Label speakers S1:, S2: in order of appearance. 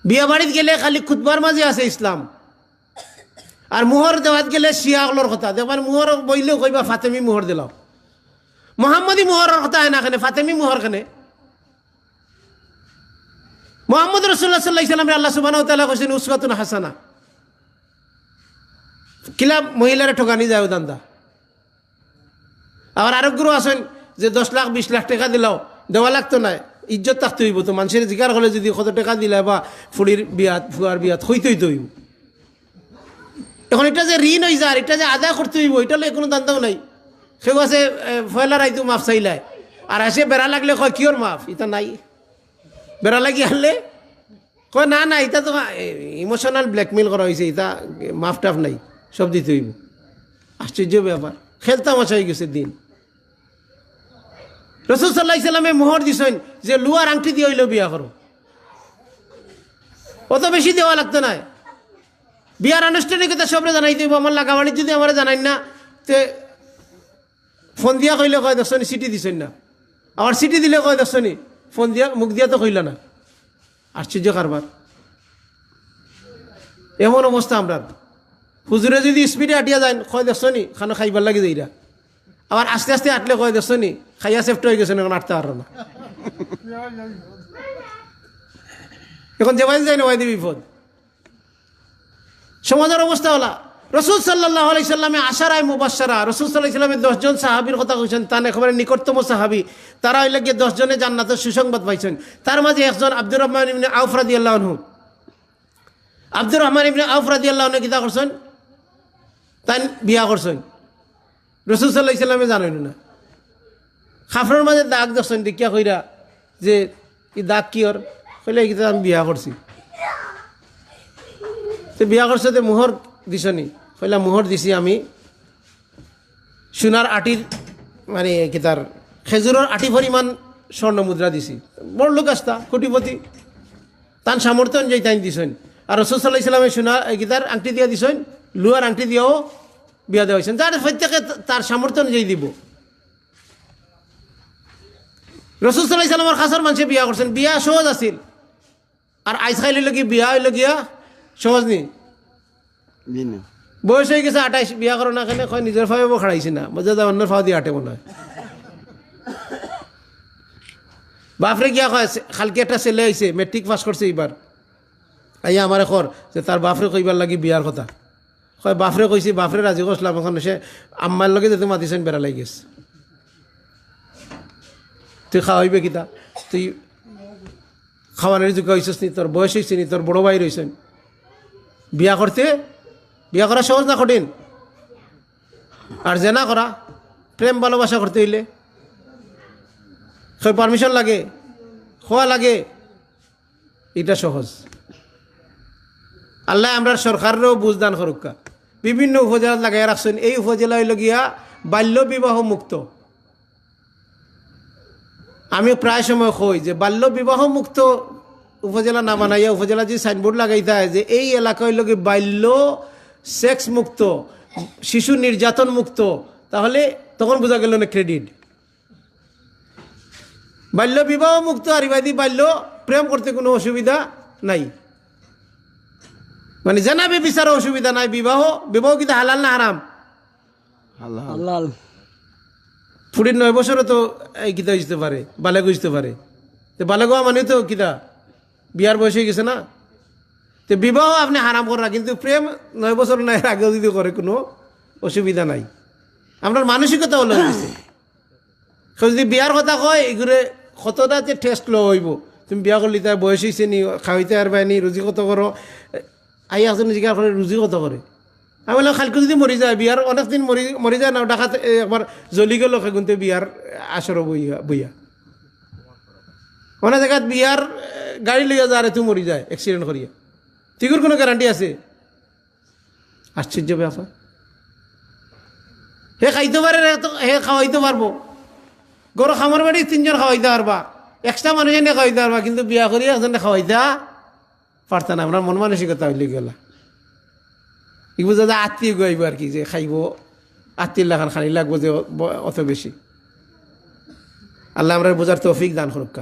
S1: বিয়া বাড়িত গেলে খালি খুতবার মাঝে আছে ইসলাম, আর মোহর দেওয়াত গেলে শিয়াগুলোর কথা দেখবার। মোহর বইলেও কইবা ফাতেমি মোহর দিলাম, মোহাম্মদী মোহরের কথা হয় না কেন, ফাতেমি মোহর কেন? মোহাম্মদ রসুল্লাহ সাল্লাল্লাহু আলাইহি ওয়াসাল্লাম আল্লাহ সুবহানাহু ওয়া তাআলা কইছেন উসওয়াতুন হাসানা। কিলা মহিলারা ঠকানি যায় দান্দা। আবার আরোগ্য আছেন যে 10 লাখ 20 লাখ টাকা দিলাও, দেওয়া লাগতো না, ইজ্জত থাকতে হইব। তো মানুষের জিকার হলে যদি কত টাকা দিলে বা ফুড়ির বিয়াত ফুয়ার বিয়াত হইতেই তো হইব। এখন এটা যে ঋণ হয়ে যায়, এটা যে আদায় করতে হইব, এটা হলে কোনো দান্দাও নাই। সেও আছে ফয়লা রাইতো মাফ চাইলায়, আর আসে বেড়া লাগলে কয় কিয়র মাফ, এটা নাই। বেড়া লাগি আনলে কয় না না, এটা তো ইমোশনাল ব্ল্যাকমেল করা হয়েছে, এটা মাফ টাফ নাই, সব দিতে হইব। আশ্চর্য ব্যাপার, খেলতামাশা হয়ে গেছে দিন। রাসূল সাল্লাল্লাহু আলাইহি ওয়াসাল্লামে মোহর দিছেন যে লুয়ার আংটি দিয়ে হইলেও বিয়া করো, অত বেশি দেওয়া লাগতো না। বিয়ার আনুষ্ঠানিকতা সবরে জানাই দিব। আমার লাগাবাড়ির যদি আমার জানাই না, তে ফোন দিয়া কইলে কয় দশনি সিটি দিছেন না, আবার সিটি দিলে কয় দশনি ফোন দিয়া মুখ দিয়া তো কইল না। আশ্চর্য কারবার, এমন অবস্থা আমরা। হুজুরে যদি স্পিডে আটিয়া যায় কয় দশনি খানো খাইবার লাগে যাইরা, আবার আস্তে আস্তে আটলে কয় দশনি খাইয়া সেফট হয়ে গেছেন, এখন আটতে পারো না। এখন যে যায় না ওয়াইদি বিপদ। সমাজের অবস্থা হলা রাসূল সাল্লাল্লাহু আলাইহি সাল্লামে আশারায়ে মুবাশশারা, রাসূল সাল্লাল্লাহু আলাইহি সাল্লামের 10 জন সাহাবীর কথা কইছেন, তার একেবারে নিকটতম সাহাবী, তারা হইলে গিয়ে 10 জনে জান্নাতের সুসংবাদ পাইছেন। তার মাঝে একজন আব্দুর রহমান ইবনে আউফ রাদিয়াল্লাহু আনহু। আব্দুর রহমান ইবনে আউফ রাদিয়াল্লাহু আনহু কিতা করছেন? তাই বিয়া করছেন, রাসূল সাল্লাল্লাহু আলাইহি সাল্লামে জানেন না। খাফরের মাঝে দাগ দেখছেন, দেখিয়া কইরা যে এই দাগ কি ওর, কইলে কিতা আমি বিয়া করছি। তো বিয়া করছে, তো মোহর দিছনি? কইলা মোহর দিছি আমি সোনার আটির মানে কি তার খেজুরের আটি পরিমাণ স্বর্ণ মুদ্রা দিছি। বড় লোক আসতা, কোটিপতি, তার সামর্থ্য অনুযায়ী তাই দিছেন। আর রাসূল সাল্লাল্লাহু আলাইহি সাল্লামের সোনার গিটার আংটি দিয়া দিছেন, লুয়ার আংটি দিয়েও বিয়া দেওয়া হয়েছেন। যার প্রত্যেকে তার সামর্থ্য অনুযায়ী দিব। রাসূল সাল্লাল্লাহু আলাইহি সাল্লামের খাসর মানুষে বিয়া করছেন, বিয়া সহজ আছিল। আর আইস খাইলে কি বিয়া হইল গিয়া সহজ নি। বয়স হয়ে গেছে 28, বিয়া করো না কেন? কয় নিজের ফাইও খাড়াইছি না, মজা অন্যের ফাও দিয়ে আটে মনে হয়। বাপরে গিয়া কয় খালকে একটা ছেলে হয়েছে, মেট্রিক পাস করছে এবার, আইয়া আমার কর যে তার বাপরে কইবার লাগি বিয়ার কথা। কয় বাপরে কইছি, বাপরে রাজি করছিলাম, এখন সে আম্মার লগে যেতে মাতিছেন বেড়া লাগি গেছে। তুই খাওয়াইবে কিতা? তুই খাওয়ানোর যোগ্য হয়েছিস নি? তোর বয়স হয়েছে নি? তোর বড় ভাই রয়েছেন। বিয়া করতে, বিয়া করা সহজ না কঠিন? আর জেনা করা, প্রেম ভালোবাসা করতে হইলে পারমিশন লাগে, খোয়া লাগে, এটা সহজ। আল্লাহ আমরা সরকারেরও বুঝদান করুকা। বিভিন্ন উপজেলা লাগাই রাখছেন, এই উপজেলা হইল গিয়া বাল্য বিবাহ মুক্ত। আমি প্রায় সময় কই যে বাল্য বিবাহ মুক্ত উপজেলা না বানাইয়া উপজেলা যে সাইনবোর্ড লাগাইতে হয় যে এই এলাকা হইল কি বাল্য সেক্স মুক্ত, শিশু নির্যাতন মুক্ত, তাহলে তখন বোঝা গেল না ক্রেডিট। বাল্য বিবাহ মুক্ত আর ইবাদি বাল্য প্রেম করতে কোনো অসুবিধা নাই, মানে জানাবে বিচার অসুবিধা নাই। বিবাহ বিবাহ কিন্তু হালাল না হারাম? হালাল। ফুড়ির 9 বছরও তো এই কিতা বুঝতে পারে, বালেগ বুঝতে পারে। তো বালেগ মানে তো কিতা বিয়ার বয়স হয়ে গেছে না। তো বিবাহ আপনি হারাম করা, কিন্তু প্রেম 9 বছর না এর আগেও যদি করে কোনো অসুবিধা নাই। আপনার মানসিকতা হলো গেছে। যদি বিয়ার কথা কয় এগুলো কতটা যে টেস্ট লো হইব, তুমি বিয়া করলি তাই বয়স হয়েছে নি, খাওয়াইতে পারবে নি, রুজি কত করো, আই একজন জিজ্ঞাসা করে রুজি কত করে। আমি বললাম খালকে যদি মরি যায়, বিয়ার অনেকদিন মরি যায় না, ডাকাত একবার জ্বলি গেল কিন্তু বিয়ার আসর বইয়া অনেক জায়গায় বিয়ার গাড়ি লইয়া যায়, তুই মরি যায় অ্যাক্সিডেন্ট করিয়া, ঠিকুর কোনো গ্যারান্টি আছে? আশ্চর্য ব্যাপার। হে খাইতে পারে, হে খাওয়াইতে পারবো, গরু খামার বাড়ি 3 জন খাওয়াইতে পারবা, এক্সট্রা মানুষ এনে খাওয়াইতে পারবা, কিন্তু বিয়া করিয়া একজনে খাওয়াইতে পারত না। আমরা মন মানসিকতা হইলে গেলা এগুলো যাতে আত্মীয় গাইব আর কি, যে খাইব আত্মীয় লাগান খানি লাগবো যে অত বেশি। আল্লাহ আমরা বোঝার তৌফিক দান করুক।